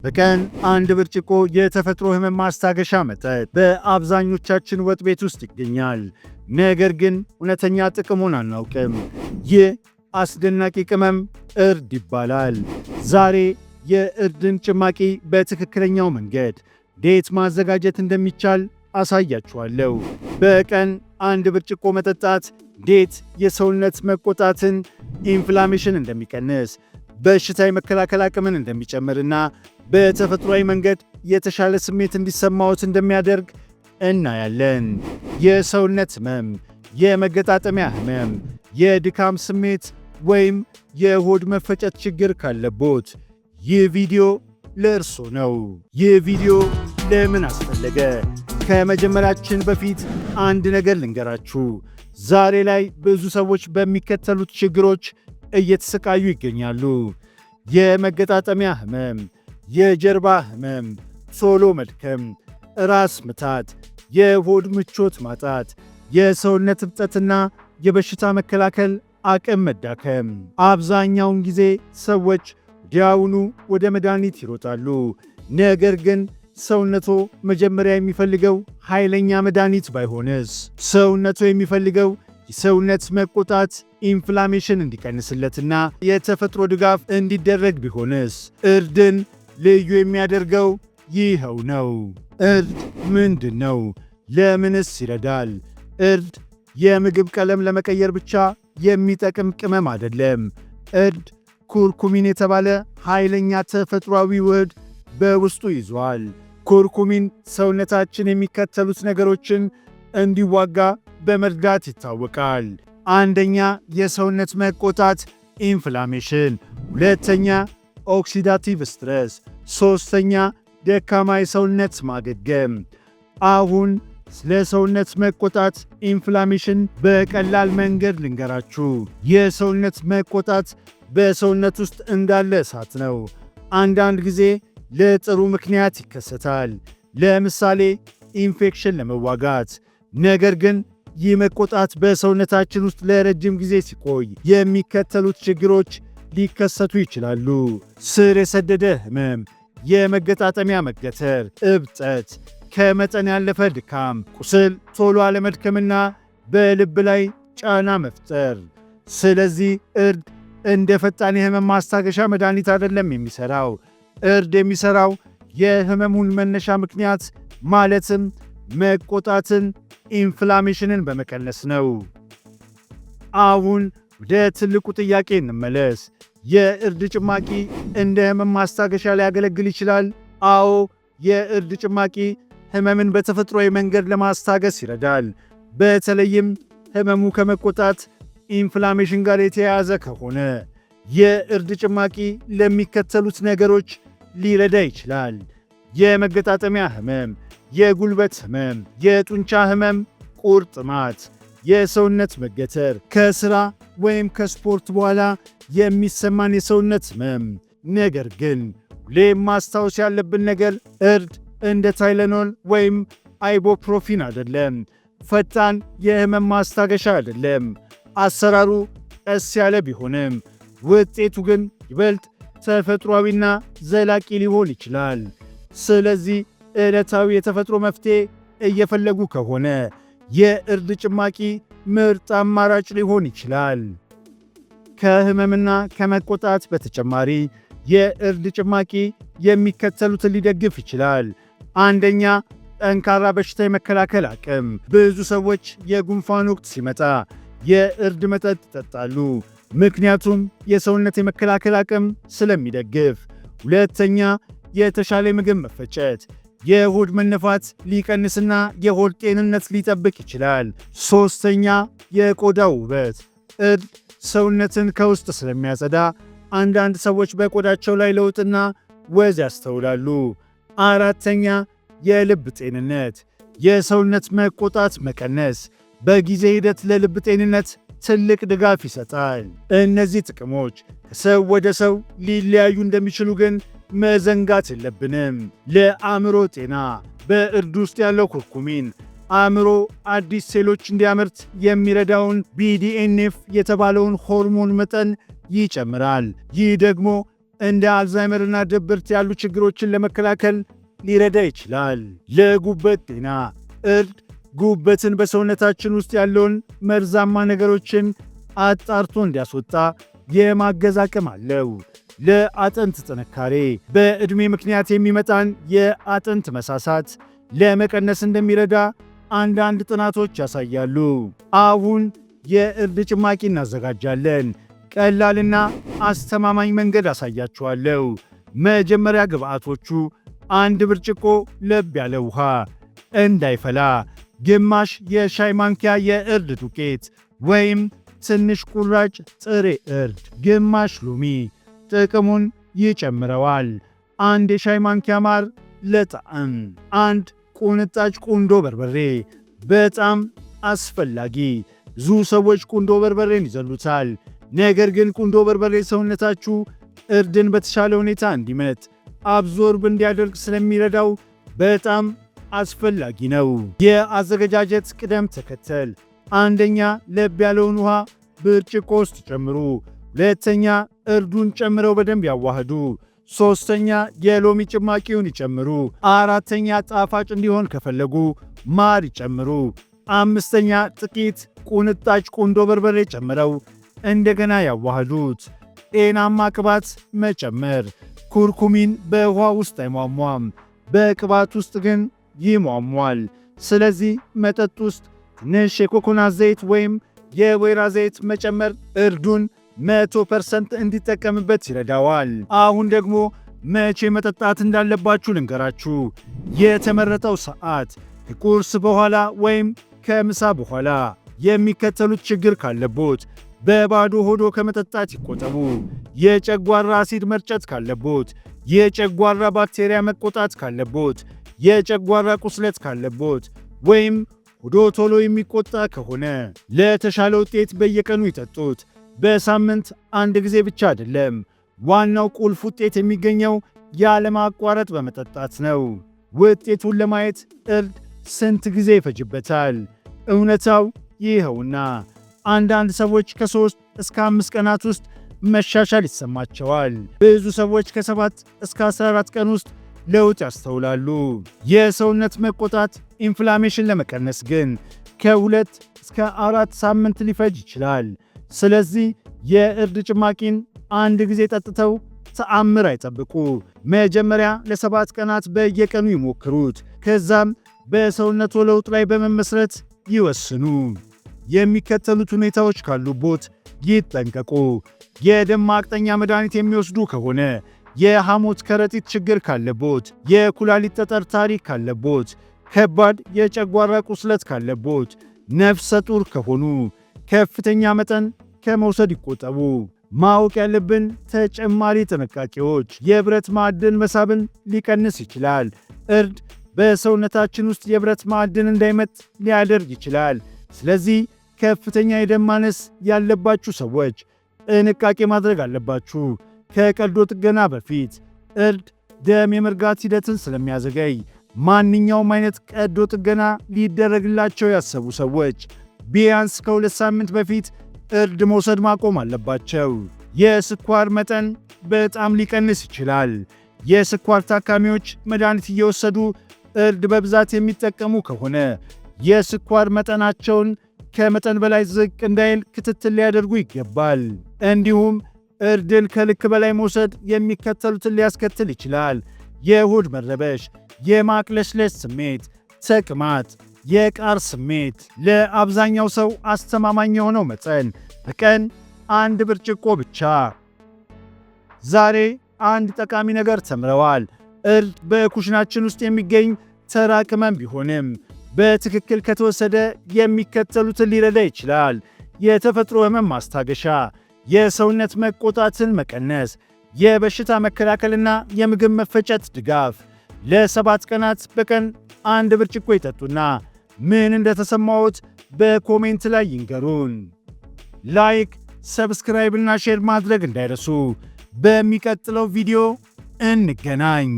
በቀን አንድ ብርጭቆ የተፈጥሮ ህመም ማስታገሻ መጠጥ በአብዛኞቻችን ወጥ ቤት ውስጥ ይገኛል። ነገር ግን እውነተኛ ጥቅሙን አናውቅም። ይህ አስደናቂ ቅመም እርድ ይባላል። ዛሬ የእርድን ጭማቂ በትክክለኛው መንገድ እንዴት ማዘጋጀት እንደሚቻል አሳያችኋለሁ። በቀን አንድ ብርጭቆ መጠጣት እንዴት የሰውነት መቆጣትን ኢንፍላሜሽን እንደሚቀንስ፣ በሽታ የመከላከል አቅምን እንደሚጨምርና በተፈጥሯዊ መንገድ የተሻለ ስሜት እንዲሰማዎት እንደሚያደርግ እናያለን። የሰውነት ህመም፣ የመገጣጠሚያ ህመም፣ የድካም ስሜት ወይም የሆድ መፈጨት ችግር ካለቦት ይህ ቪዲዮ ለእርሶ ነው። ይህ ቪዲዮ ለምን አስፈለገ? ከመጀመራችን በፊት አንድ ነገር ልንገራችሁ። ዛሬ ላይ ብዙ ሰዎች በሚከተሉት ችግሮች እየተሰቃዩ ይገኛሉ። የመገጣጠሚያ ህመም፣ የጀርባ ህመም፣ ቶሎ መድከም፣ ራስ ምታት፣ የሆድ ምቾት ማጣት፣ የሰውነት እብጠትና የበሽታ መከላከል አቅም መዳከም። አብዛኛውን ጊዜ ሰዎች ወዲያውኑ ወደ መድኃኒት ይሮጣሉ። ነገር ግን ሰውነቶ መጀመሪያ የሚፈልገው ኃይለኛ መድኃኒት ባይሆንስ? ሰውነቶ የሚፈልገው የሰውነት መቆጣት ኢንፍላሜሽን እንዲቀንስለትና የተፈጥሮ ድጋፍ እንዲደረግ ቢሆንስ? እርድን ልዩ የሚያደርገው ይኸው ነው። እርድ ምንድን ነው? ለምንስ ይረዳል? እርድ የምግብ ቀለም ለመቀየር ብቻ የሚጠቅም ቅመም አይደለም። እርድ ኩርኩሚን የተባለ ኃይለኛ ተፈጥሯዊ ውህድ በውስጡ ይዟል። ኩርኩሚን ሰውነታችን የሚከተሉት ነገሮችን እንዲዋጋ በመርዳት ይታወቃል። አንደኛ፣ የሰውነት መቆጣት ኢንፍላሜሽን፣ ሁለተኛ ኦክሲዳቲቭ ስትረስ፣ ሦስተኛ ደካማ የሰውነት ማገገም። አሁን ስለ ሰውነት መቆጣት ኢንፍላሜሽን በቀላል መንገድ ልንገራችሁ። የሰውነት መቆጣት በሰውነት ውስጥ እንዳለ እሳት ነው። አንዳንድ ጊዜ ለጥሩ ምክንያት ይከሰታል፣ ለምሳሌ ኢንፌክሽን ለመዋጋት። ነገር ግን ይህ መቆጣት በሰውነታችን ውስጥ ለረጅም ጊዜ ሲቆይ የሚከተሉት ችግሮች ሊከሰቱ ይችላሉ። ስር የሰደደ ህመም፣ የመገጣጠሚያ መገተር፣ እብጠት፣ ከመጠን ያለፈ ድካም፣ ቁስል ቶሎ አለመድከምና በልብ ላይ ጫና መፍጠር። ስለዚህ እርድ እንደ ፈጣን የህመም ማስታገሻ መድኃኒት አይደለም የሚሰራው። እርድ የሚሰራው የህመሙን መነሻ ምክንያት ማለትም መቆጣትን ኢንፍላሜሽንን በመቀነስ ነው። አሁን ወደ ትልቁ ጥያቄ እንመለስ። የእርድ ጭማቂ እንደ ህመም ማስታገሻ ሊያገለግል ይችላል? አዎ፣ የእርድ ጭማቂ ህመምን በተፈጥሯዊ መንገድ ለማስታገስ ይረዳል። በተለይም ህመሙ ከመቆጣት ኢንፍላሜሽን ጋር የተያያዘ ከሆነ የእርድ ጭማቂ ለሚከተሉት ነገሮች ሊረዳ ይችላል። የመገጣጠሚያ ህመም፣ የጉልበት ህመም፣ የጡንቻ ህመም፣ ቁርጥማት፣ የሰውነት መገተር፣ ከስራ ወይም ከስፖርት በኋላ የሚሰማን የሰውነት ህመም። ነገር ግን ሁሌም ማስታወስ ያለብን ነገር እርድ እንደ ታይለኖል ወይም አይቦፕሮፊን አይደለም። ፈጣን የህመም ማስታገሻ አይደለም። አሰራሩ ቀስ ያለ ቢሆንም ውጤቱ ግን ይበልጥ ተፈጥሯዊና ዘላቂ ሊሆን ይችላል። ስለዚህ ዕለታዊ የተፈጥሮ መፍትሄ እየፈለጉ ከሆነ የእርድ ጭማቂ ምርጥ አማራጭ ሊሆን ይችላል። ከህመምና ከመቆጣት በተጨማሪ የእርድ ጭማቂ የሚከተሉትን ሊደግፍ ይችላል። አንደኛ፣ ጠንካራ በሽታ የመከላከል አቅም። ብዙ ሰዎች የጉንፋን ወቅት ሲመጣ የእርድ መጠጥ ይጠጣሉ፣ ምክንያቱም የሰውነት የመከላከል አቅም ስለሚደግፍ። ሁለተኛ፣ የተሻለ ምግብ መፈጨት። የሆድ መነፋት ሊቀንስና የሆድ ጤንነት ሊጠብቅ ይችላል። ሦስተኛ፣ የቆዳ ውበት። እርድ ሰውነትን ከውስጥ ስለሚያጸዳ አንዳንድ ሰዎች በቆዳቸው ላይ ለውጥና ወዝ ያስተውላሉ። አራተኛ፣ የልብ ጤንነት። የሰውነት መቆጣት መቀነስ በጊዜ ሂደት ለልብ ጤንነት ትልቅ ድጋፍ ይሰጣል። እነዚህ ጥቅሞች ከሰው ወደ ሰው ሊለያዩ እንደሚችሉ ግን መዘንጋት የለብንም። ለአእምሮ ጤና በእርድ ውስጥ ያለው ኩርኩሚን አእምሮ አዲስ ሴሎች እንዲያመርት የሚረዳውን BDNF የተባለውን ሆርሞን መጠን ይጨምራል። ይህ ደግሞ እንደ አልዛይመርና ድብርት ያሉ ችግሮችን ለመከላከል ሊረዳ ይችላል። ለጉበት ጤና እርድ ጉበትን በሰውነታችን ውስጥ ያለውን መርዛማ ነገሮችን አጣርቶ እንዲያስወጣ የማገዝ አቅም አለው። ለአጥንት ጥንካሬ በዕድሜ ምክንያት የሚመጣን የአጥንት መሳሳት ለመቀነስ እንደሚረዳ አንዳንድ ጥናቶች ያሳያሉ። አሁን የእርድ ጭማቂ እናዘጋጃለን። ቀላልና አስተማማኝ መንገድ አሳያችኋለሁ። መጀመሪያ ግብአቶቹ 1 ብርጭቆ ለብ ያለ ውሃ እንዳይፈላ፣ ግማሽ የሻይ ማንኪያ የእርድ ዱቄት ወይም ትንሽ ቁራጭ ጥሬ እርድ፣ ግማሽ ሎሚ ጥቅሙን ይጨምረዋል። 1 የሻይ ማንኪያ ማር ለጣዕም፣ 1 ቁንጣጭ ቁንዶ በርበሬ በጣም አስፈላጊ። ብዙ ሰዎች ቁንዶ በርበሬን ይዘሉታል። ነገር ግን ቁንዶ በርበሬ ሰውነታችሁ እርድን በተሻለ ሁኔታ እንዲመጥ አብዞርብ እንዲያደርግ ስለሚረዳው በጣም አስፈላጊ ነው። የአዘገጃጀት ቅደም ተከተል፣ አንደኛ ለብ ያለውን ውሃ ብርጭቆ ውስጥ ጨምሩ። ሁለተኛ እርዱን ጨምረው በደንብ ያዋህዱ። ሶስተኛ የሎሚ ጭማቂውን ይጨምሩ። አራተኛ ጣፋጭ እንዲሆን ከፈለጉ ማር ይጨምሩ። አምስተኛ ጥቂት ቁንጣጭ ቁንዶ በርበሬ ጨምረው እንደገና ያዋህዱት። ጤናማ ቅባት መጨመር። ኩርኩሚን በውሃ ውስጥ አይሟሟም፣ በቅባት ውስጥ ግን ይሟሟል። ስለዚህ መጠጥ ውስጥ ትንሽ የኮኮናት ዘይት ወይም የወይራ ዘይት መጨመር እርዱን 100% እንዲጠቀምበት ይረዳዋል። አሁን ደግሞ መቼ መጠጣት እንዳለባችሁ ልንገራችሁ። የተመረጠው ሰዓት ከቁርስ በኋላ ወይም ከምሳ በኋላ። የሚከተሉት ችግር ካለቦት በባዶ ሆዶ ከመጠጣት ይቆጠቡ። የጨጓራ አሲድ መርጨት ካለቦት፣ የጨጓራ ባክቴሪያ መቆጣት ካለቦት፣ የጨጓራ ቁስለት ካለቦት ወይም ሆዶ ቶሎ የሚቆጣ ከሆነ ለተሻለ ውጤት በየቀኑ ይጠጡት። በሳምንት 1 ጊዜ ብቻ አይደለም። ዋናው ቁልፍ ውጤት የሚገኘው ያለማቋረጥ በመጠጣት ነው። ውጤቱን ለማየት እርድ ስንት ጊዜ ይፈጅበታል? እውነታው ይኸውና፣ አንዳንድ ሰዎች ከ3 እስከ 5 ቀናት ውስጥ መሻሻል ይሰማቸዋል። ብዙ ሰዎች ከ7 እስከ 14 ቀን ውስጥ ለውጥ ያስተውላሉ። የሰውነት መቆጣት ኢንፍላሜሽን ለመቀነስ ግን ከ2 እስከ 4 ሳምንት ሊፈጅ ይችላል። ስለዚህ የእርድ ጭማቂን 1 ጊዜ ጠጥተው ተአምር አይጠብቁ። መጀመሪያ ለ7 ቀናት በየቀኑ ይሞክሩት። ከዛም በሰውነቶ ለውጥ ላይ በመመስረት ይወስኑ። የሚከተሉት ሁኔታዎች ካሉቦት ይጠንቀቁ። የደም ማቅጠኛ መድኃኒት የሚወስዱ ከሆነ፣ የሐሞት ከረጢት ችግር ካለቦት፣ የኩላሊት ጠጠር ታሪክ ካለቦት፣ ከባድ የጨጓራ ቁስለት ካለቦት፣ ነፍሰ ጡር ከሆኑ ከፍተኛ መጠን ከመውሰድ ይቆጠቡ። ማወቅ ያለብን ተጨማሪ ጥንቃቄዎች፣ የብረት ማዕድን መሳብን ሊቀንስ ይችላል። እርድ በሰውነታችን ውስጥ የብረት ማዕድን እንዳይመጥ ሊያደርግ ይችላል። ስለዚህ ከፍተኛ የደም ማነስ ያለባችሁ ሰዎች ጥንቃቄ ማድረግ አለባችሁ። ከቀዶ ጥገና በፊት እርድ ደም የመርጋት ሂደትን ስለሚያዘገይ ማንኛውም አይነት ቀዶ ጥገና ሊደረግላቸው ያሰቡ ሰዎች ቢያንስ ከ2 ሳምንት በፊት እርድ መውሰድ ማቆም አለባቸው። የስኳር መጠን በጣም ሊቀንስ ይችላል። የስኳር ታካሚዎች መድኃኒት እየወሰዱ እርድ በብዛት የሚጠቀሙ ከሆነ የስኳር መጠናቸውን ከመጠን በላይ ዝቅ እንዳይል ክትትል ሊያደርጉ ይገባል። እንዲሁም እርድን ከልክ በላይ መውሰድ የሚከተሉትን ሊያስከትል ይችላል: የሆድ መረበሽ፣ የማቅለሽለሽ ስሜት፣ ተቅማጥ፣ የቃር ስሜት። ለአብዛኛው ሰው አስተማማኝ የሆነው መጠን በቀን 1 ብርጭቆ ብቻ። ዛሬ አንድ ጠቃሚ ነገር ተምረዋል። እርድ በኩሽናችን ውስጥ የሚገኝ ተራ ቅመም ቢሆንም በትክክል ከተወሰደ የሚከተሉትን ሊረዳ ይችላል: የተፈጥሮ ህመም ማስታገሻ፣ የሰውነት መቆጣትን መቀነስ፣ የበሽታ መከላከልና የምግብ መፈጨት ድጋፍ። ለ7 ቀናት በቀን 1 ብርጭቆ ይጠጡና ምን እንደተሰማዎት በኮሜንት ላይ ይንገሩን። ላይክ፣ ሰብስክራይብ እና ሼር ማድረግ እንዳይረሱ። በሚቀጥለው ቪዲዮ እንገናኝ።